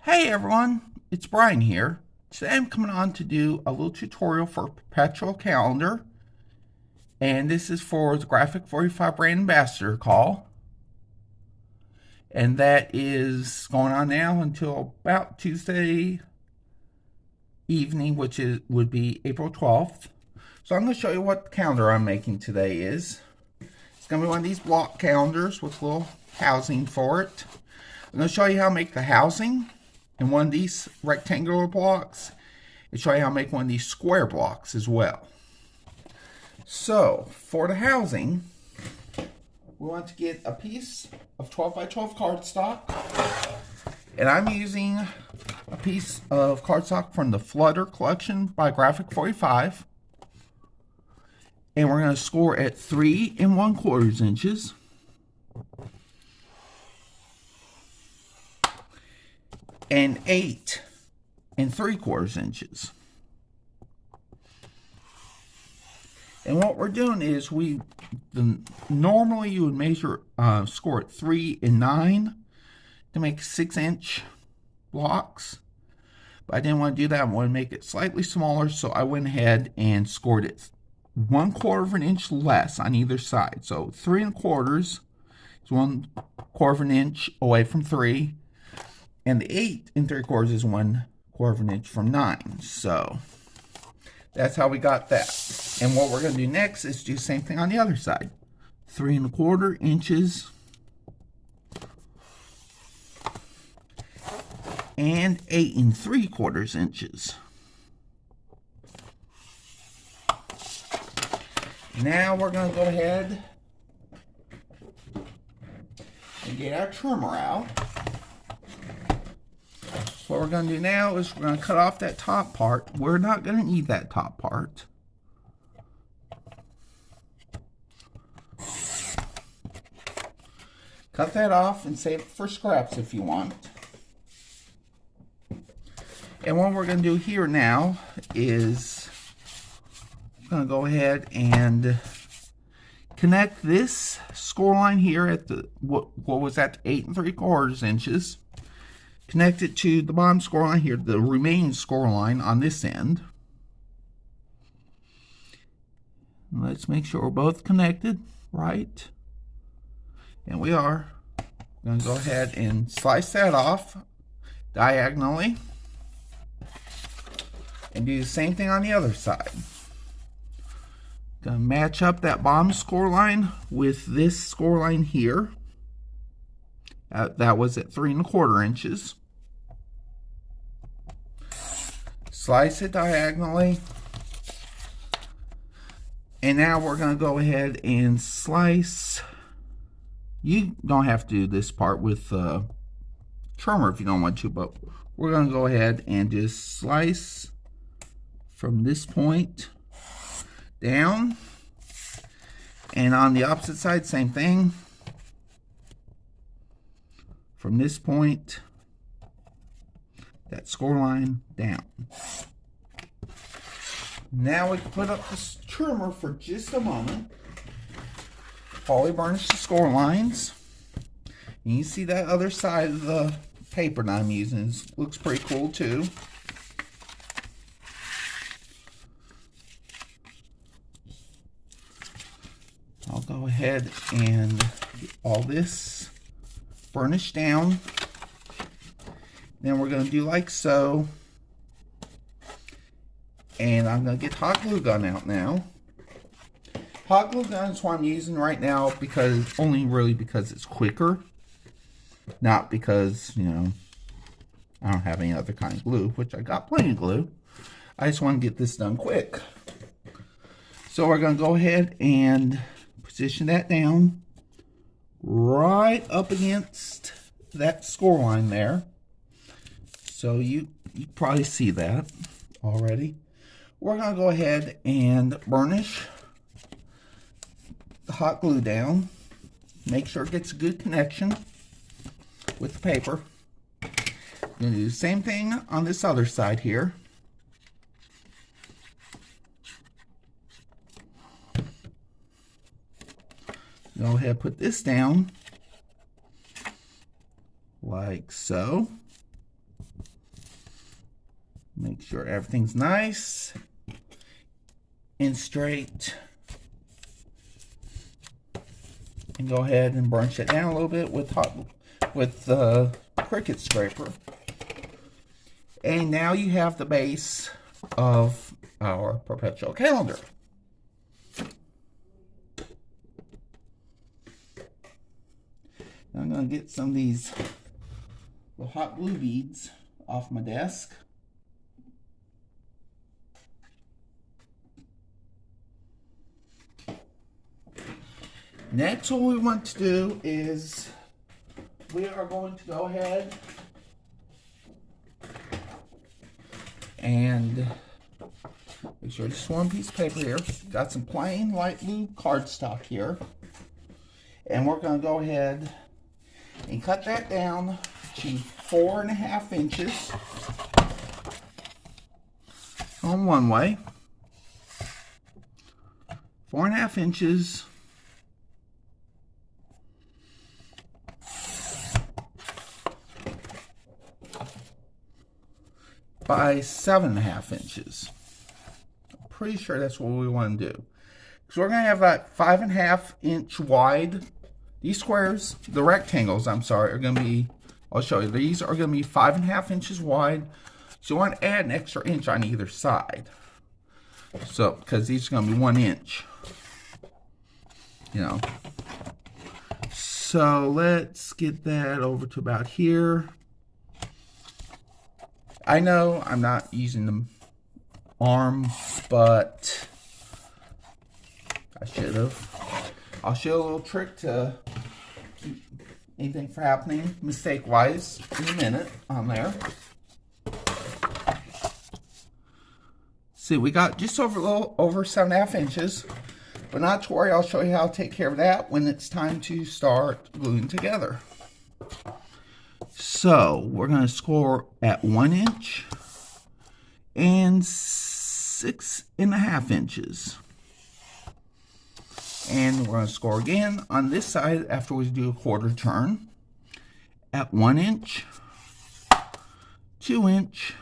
Hey everyone, it's Brian here. Today I'm coming on to do a little tutorial for Perpetual calendar, and this is for the Graphic 45 brand ambassador call, and that is going on now until about Tuesday evening, which would be April 12th. So I'm going to show you what calendar I'm making today is. It's going to be one of these block calendars with a little housing for it. I'm going to show you how to make the housing in one of these rectangular blocks and show you how to make one of these square blocks as well. So for the housing, we want to get a piece of 12 by 12 cardstock, and I'm using a piece of cardstock from the Flutter collection by Graphic 45, and we're going to score at 3 1/4 inches. And 8 3/4 inches. And what we're doing is normally you would measure score at 3 and 9 to make 6-inch blocks, but I didn't want to do that. I want to make it slightly smaller, so I went ahead and scored it 1/4 inch less on either side. So 3 1/4 is 1/4 inch away from 3. And the 8 3/4 is 1/4 inch from 9. So that's how we got that. And what we're going to do next is do the same thing on the other side. 3 1/4 inches and 8 3/4 inches. Now we're going to go ahead and get our trimmer out. What we're going to do now is we're going to cut off that top part. We're not going to need that top part. Cut that off and save it for scraps if you want. And what we're going to do here now is we're going to go ahead and connect this score line here at the what was at 8 3/4 inches. Connect it to the bottom score line here, the remaining score line on this end. Let's make sure we're both connected, right? And we are. I'm going to go ahead and slice that off diagonally. And do the same thing on the other side. Going to match up that bottom score line with this score line here. That was at 3 1/4 inches. Slice it diagonally. And now we're going to go ahead and slice. You don't have to do this part with trimmer if you don't want to, but we're going to go ahead and just slice from this point down. And on the opposite side, same thing. From this point, that score line down. Now we can put up this trimmer for just a moment. Poly burnish the score lines. And you see that other side of the paper that I'm using looks pretty cool too. I'll go ahead and get all this burnished down. Then we're going to do like so. And I'm going to get hot glue gun out now. Hot glue gun is what I'm using right now only really because it's quicker. Not because, I don't have any other kind of glue, which I got plenty of glue. I just want to get this done quick. So we're going to go ahead and position that down right up against that score line there. So you probably see that already. We're going to go ahead and burnish the hot glue down. Make sure it gets a good connection with the paper. I'm going to do the same thing on this other side here. Go ahead and put this down like so. Make sure everything's nice and straight. And go ahead and burnish it down a little bit with the Cricut scraper. And now you have the base of our Perpetual calendar. Now I'm going to get some of these little hot glue beads off my desk. Next, what we want to do is we are going to go ahead and make sure just one piece of paper here. Got some plain light blue cardstock here. And we're going to go ahead and cut that down to 4.5 inches on one way. 4.5 inches by 7.5 inches. I'm pretty sure that's what we want to do. So we're going to have that 5.5 inch wide. These squares, the rectangles, I'm sorry, are going to be, I'll show you. These are going to be 5.5 inches wide. So you want to add an extra inch on either side. So, because these are going to be 1 inch. You know. So let's get that over to about here. I know I'm not using the arm, but I should have. I'll show you a little trick to keep anything from happening mistake-wise in a minute on there. See, we got just a little over 7.5 inches, but not to worry. I'll show you how to take care of that when it's time to start gluing together. So we're going to score at 1 inch and 6.5 inches. And we're going to score again on this side after we do a quarter turn at 1 inch, 2 inch,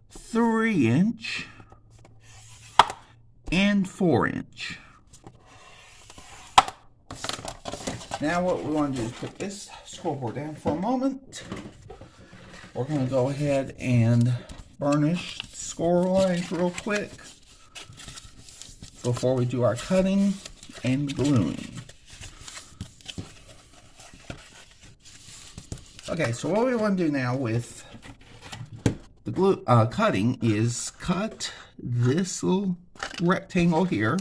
3 inch, and 4 inch. Now what we want to do is put this scoreboard down for a moment. We're going to go ahead and burnish the score lines real quick before we do our cutting and gluing. Okay, so what we want to do now with the glue cutting is cut this little rectangle here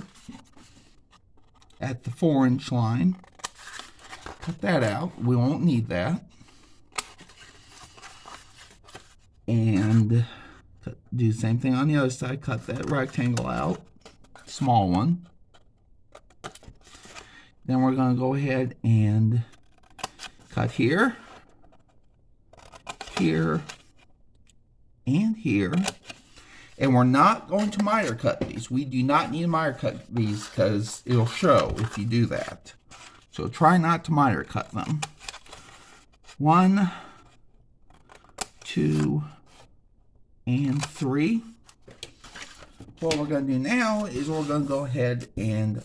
at the 4 inch line. Cut that out. We won't need that. And do the same thing on the other side. Cut that rectangle out. Small one. Then we're going to go ahead and cut here, here, and here. And we're not going to miter cut these. We do not need to miter cut these because it'll show if you do that. So try not to miter cut them. 1, 2, and 3. What we're going to do now is we're going to go ahead and,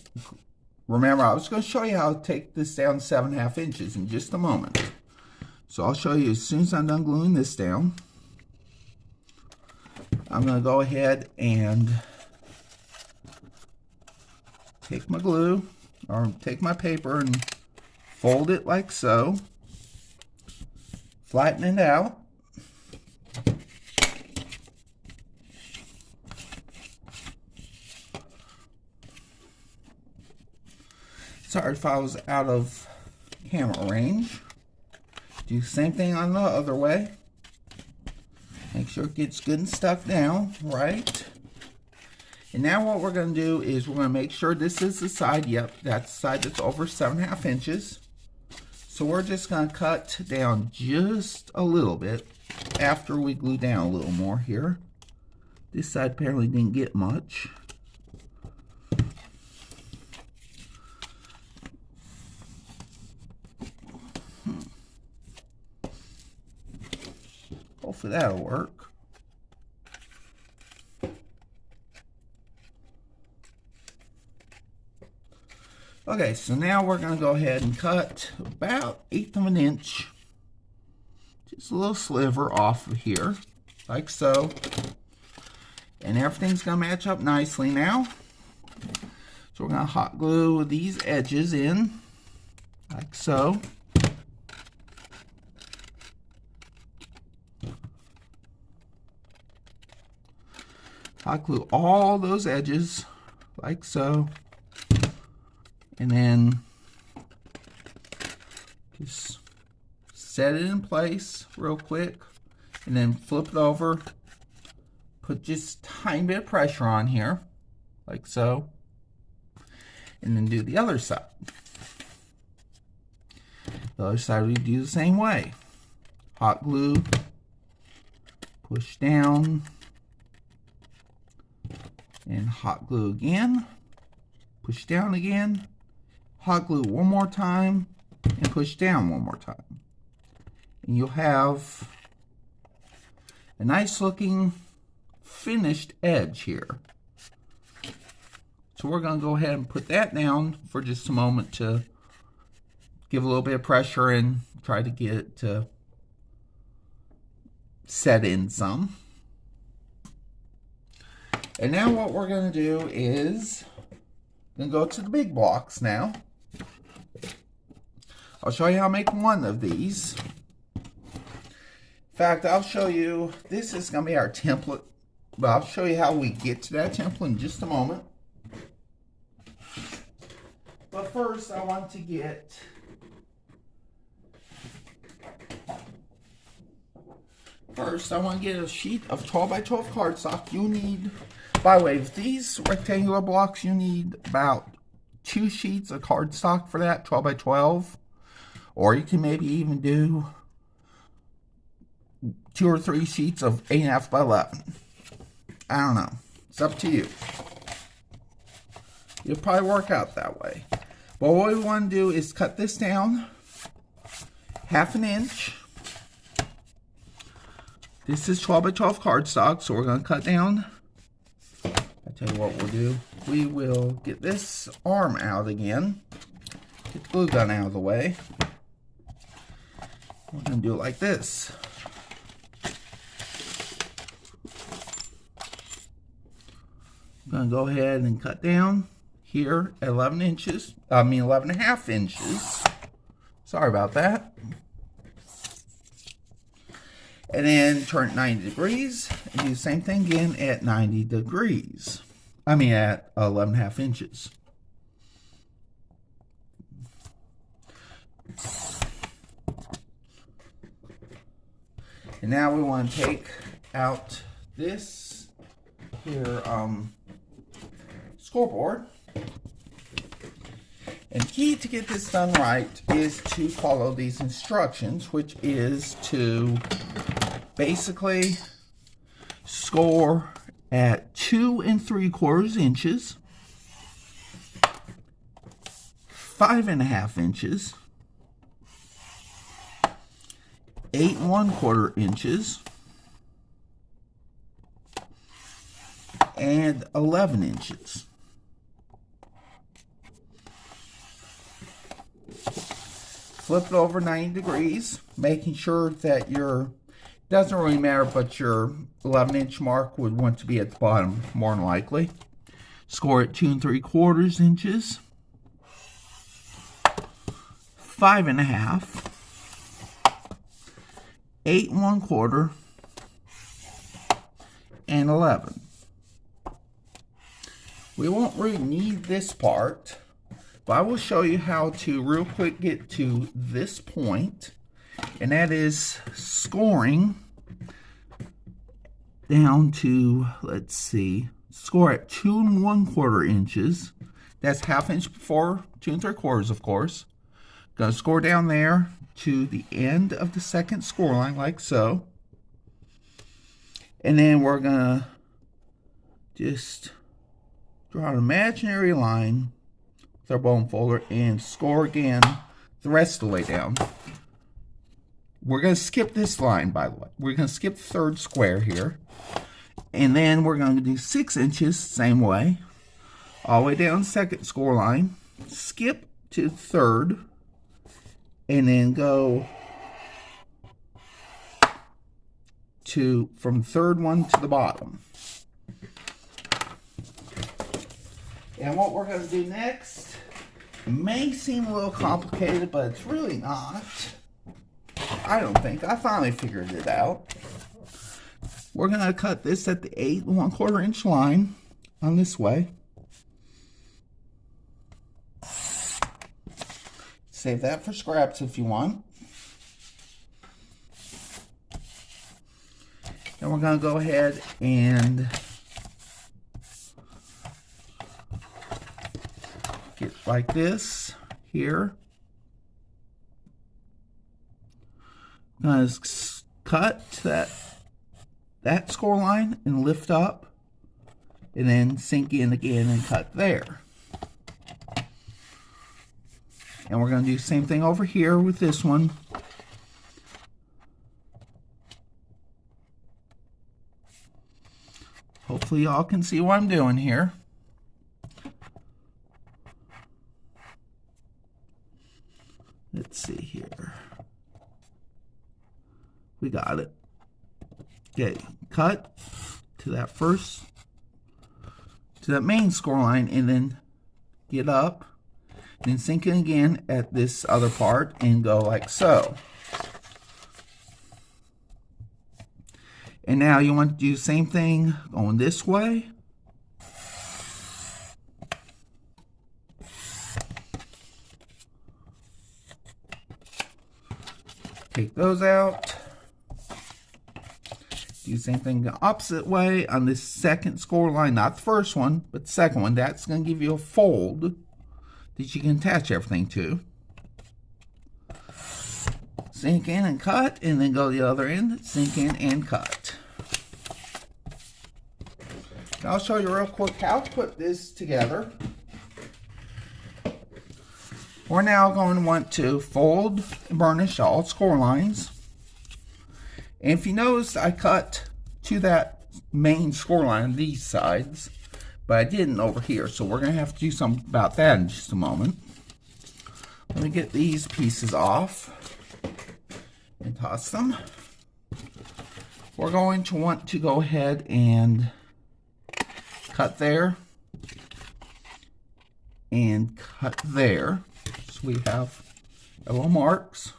remember, I was going to show you how to take this down 7.5 inches in just a moment. So I'll show you as soon as I'm done gluing this down. I'm going to go ahead and take my glue, or take my paper and fold it like so. Flatten it out. Sorry if I was out of camera range. Do the same thing on the other way. Make sure it gets good and stuck down, right? And now what we're going to do is we're going to make sure this is the side, yep, that's the side that's over 7.5 inches. So we're just going to cut down just a little bit after we glue down a little more here. This side apparently didn't get much. Hopefully that'll work. Okay, so now we're going to go ahead and cut about 1/8 of an inch, just a little sliver off of here, like so. And everything's going to match up nicely now. So we're going to hot glue these edges in, like so. Hot glue all those edges, like so. And then just set it in place real quick, and then flip it over. Put just a tiny bit of pressure on here, like so. And then do the other side. The other side we do the same way. Hot glue, push down, and hot glue again, push down again. Hot glue one more time and push down one more time. And you'll have a nice looking finished edge here. So we're going to go ahead and put that down for just a moment to give a little bit of pressure and try to get it to set in some. And now what we're going to do is going to go to the big blocks now. I'll show you how to make one of these. In fact, I'll show you, this is going to be our template, but I'll show you how we get to that template in just a moment. But first, I want to get a sheet of 12 by 12 cardstock. You'll need, by the way, with these rectangular blocks, you need about 2 sheets of cardstock for that, 12 by 12. Or you can maybe even do 2 or 3 sheets of 8.5 by 11. I don't know. It's up to you. It'll probably work out that way. But what we want to do is cut this down 1/2 inch. This is 12 by 12 cardstock, so we're going to cut down. I'll tell you what we'll do. We will get this arm out again. Get the glue gun out of the way. We're going to do it like this. I'm going to go ahead and cut down here at 11 inches. 11.5 inches. Sorry about that. And then turn it 90 degrees and do the same thing again at 90 degrees. At 11.5 inches. And now we want to take out this here scoreboard. And the key to get this done right is to follow these instructions, which is to basically score at 2 3/4 inches, 5.5 inches, 8 1/4 inches, and 11 inches. Flip it over 90 degrees, making sure that your, doesn't really matter, but your 11-inch mark would want to be at the bottom, more than likely. Score at 2 3/4 inches, 5.5, 8 1/4, and 11. We won't really need this part, but I will show you how to real quick get to this point, and that is scoring down to, let's see, score at 2 1/4 inches. That's 1/2 inch before 2 3/4, of course. Gonna score down there to the end of the second score line, like so. And then we're gonna just draw an imaginary line with our bone folder and score again the rest of the way down. We're going to skip this line, by the way. We're going to skip the third square here. And then we're going to do 6 inches, same way, all the way down the second score line. skip to third, and then go to from third one to the bottom. And what we're going to do next may seem a little complicated, but it's really not. I don't think. I finally figured it out. We're going to cut this at the 8 1/4 inch line on this way. Save that for scraps if you want. Then we're going to go ahead and get like this here. I'm going to cut to that score line and lift up, and then sink in again and cut there. And we're going to do the same thing over here with this one. Hopefully y'all can see what I'm doing here. Let's see here. We got it. Okay, cut to that main score line, and then get up, then sink in again at this other part and go like so. And now you want to do the same thing going this way. Take those out. Do the same thing the opposite way on this second score line, not the first one, but the second one. That's going to give you a fold that you can attach everything to. Sink in and cut, and then go to the other end, sink in and cut. Now I'll show you real quick how to put this together. We're now going to want to fold and burnish all score lines. And if you notice, I cut to that main score line on these sides, but I didn't over here, so we're going to have to do something about that in just a moment. Let me get these pieces off and toss them. We're going to want to go ahead and cut there and cut there, so we have our little marks.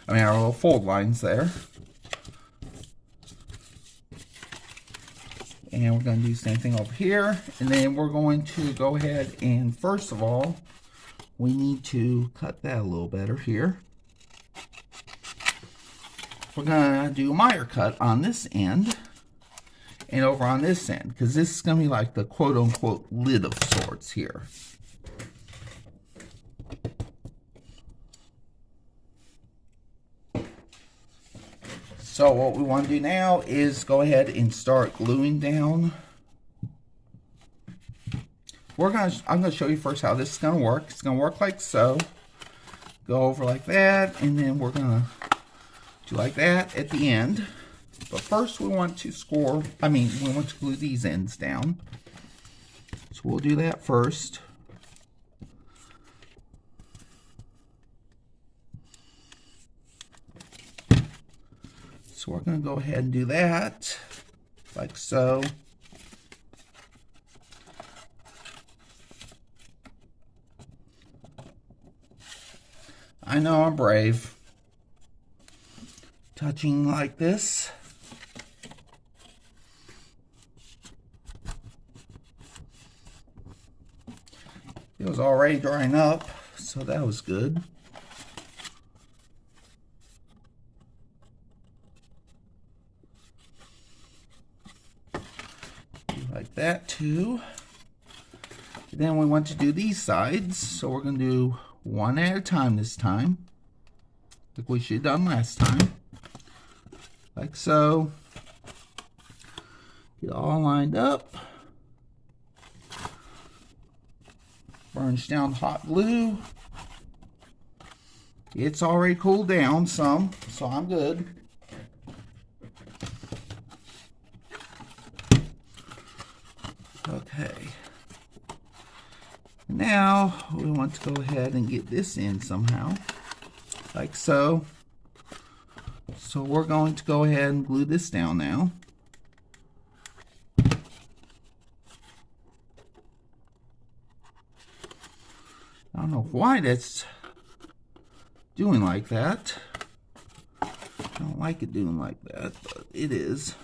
I mean, our little fold lines there. And we're going to do the same thing over here. And then we're going to go ahead and, first of all, we need to cut that a little better here. We're going to do a miter cut on this end and over on this end, because this is going to be like the quote-unquote lid of sorts here. So what we want to do now is go ahead and start gluing down. I'm going to show you first how this is going to work. It's going to work like so. Go over like that, and then we're going to do like that at the end. But first we want to we want to glue these ends down. So we'll do that first. So we're going to go ahead and do that, like so. I know I'm brave. Touching like this. It was already drying up, so that was good. Like that too. And then we want to do these sides, so we're going to do one at a time this time, like we should have done last time. Like so. Get all lined up. Burnish down hot glue. It's already cooled down some, so I'm good. Okay. Now we want to go ahead and get this in somehow, like so. So we're going to go ahead and glue this down now. I don't know why that's doing like that. I don't like it doing like that, but it is.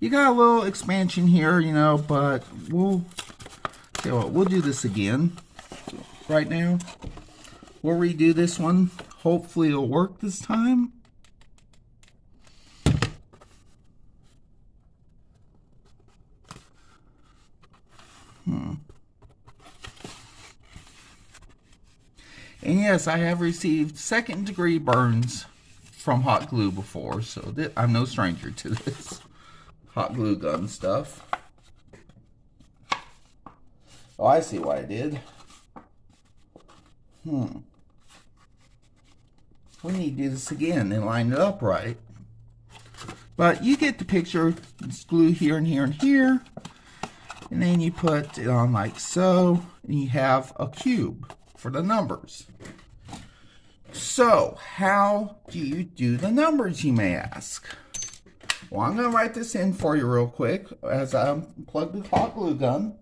You got a little expansion here, you know, but we'll tell you what, we'll do this again right now. We'll redo this one. Hopefully it'll work this time. And yes, I have received second-degree burns from hot glue before, so I'm no stranger to this hot glue gun stuff. Oh, I see what I did. We need to do this again and line it up right. But you get the picture. It's glue here and here and here. And then you put it on like so. And you have a cube for the numbers. So, how do you do the numbers, you may ask? Well, I'm going to write this in for you real quick as I unplug the hot glue gun.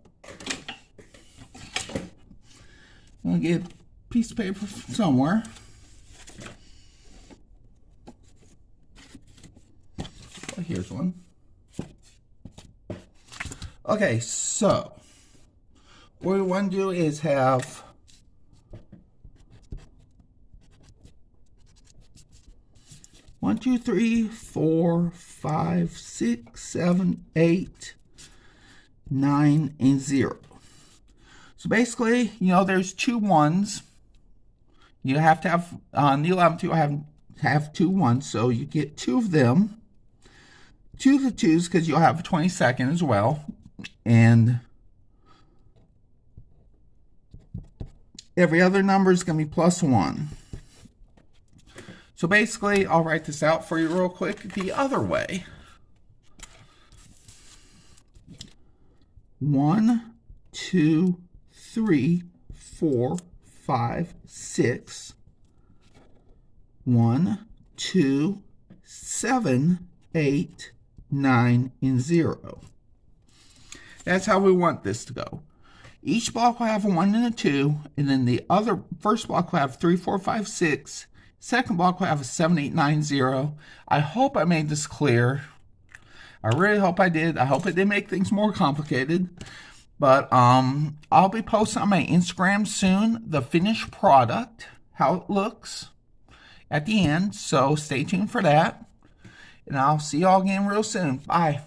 I'm going to get a piece of paper somewhere. Oh, here's one. Okay, so what we want to do is have 1, 2, 3, 4, 5, 6, 7, 8, 9, and 0. So basically, you know, there's 2 1s. You have to have, on the 11th, have 2 1s, so you get 2 of them. 2 of the 2s, because you'll have a 22nd as well. And every other number is going to be plus 1. So basically, I'll write this out for you real quick the other way. 1, 2, 3, 4, 5, 6. 1, 2, 7, 8, 9, and 0. That's how we want this to go. Each block will have a 1 and a 2, and then the first block will have 3, 4, 5, 6. Second block will have a 7, 8, 9, 0. I hope I made this clear. I really hope I did. I hope it didn't make things more complicated. But I'll be posting on my Instagram soon the finished product, how it looks at the end. So stay tuned for that. And I'll see y'all again real soon. Bye.